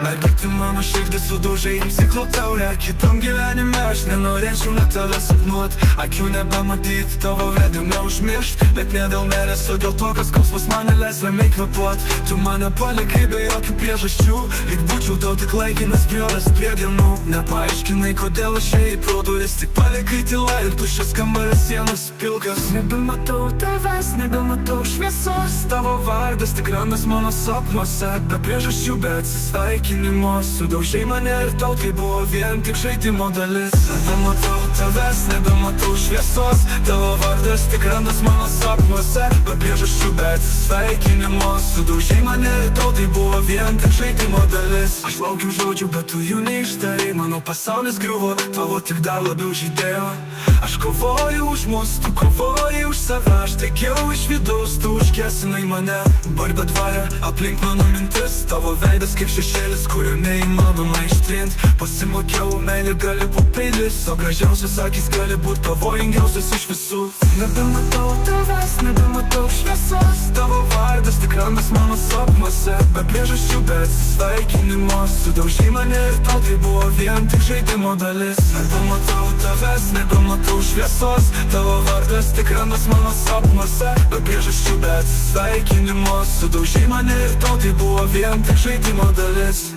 Mergėti mano širdį sudaužai ciklo taurę. Kitam gyvenime aš nenorėčiau net tave sapnuot. Akių nebematyt, tavo veido neužmiršt. Bet ne dėl meilės, o dėl to, kas skausmas mane leis ramiai kvėpuot. Tu mane palikai be jokių priežasčių, lyg būčiau tau tik laikinas bjauras prie dienų. Nepaaiškinai, kodėl aš ėjai pro duris, tik palikai tyla ir tuščias kambaris, sienos pilkas. Nebematau tavęs, nebematau šviesos. Tavo vardas tik randas mano sapnuose. Be priežasčių, be atsisveikinimo sudaužai mane ir tau tai buvo vien tik žaidimo dalis. Nebematau tavęs, nebematau šviesos. Tavo vardas tik randas mano sapnuose. Be priežasčių, be atsisveikinimo sudaužai mane ir tau tai buvo vien tik žaidimo dalis. Aš laukiu žodžių, bet tu jų neištarai. Mano pasaulis griuvo, tavo tik dar labiau žydėjo. Aš kovoju už mus, tu kovoji už save. Aš tekėjau iš vidaus, tu užgesinai mane. Barbė dvarė, aplink mano mintis. Tavo veidas kaip šešėlis, kurio neįmanoma ištrint. Pasimokiau, meilė gali būt peilis, o gražiausias akis gali būt pavojingiausias iš visų. Nebematau tavęs, nebematau šviesos. Tavo vardas tik randas mano sapnuose. Be priežasčių, be atsisveikinimo sudaužai mane ir tau tai buvo vien tik žaidimo dalis. Nebematau tavęs, nebematau šviesos. Tavo vardas tik randas mano sapnuose. Be priežasčių, be atsisveikinimo sudaužai mane ir tau tai buvo vien tik žaidimo dalis.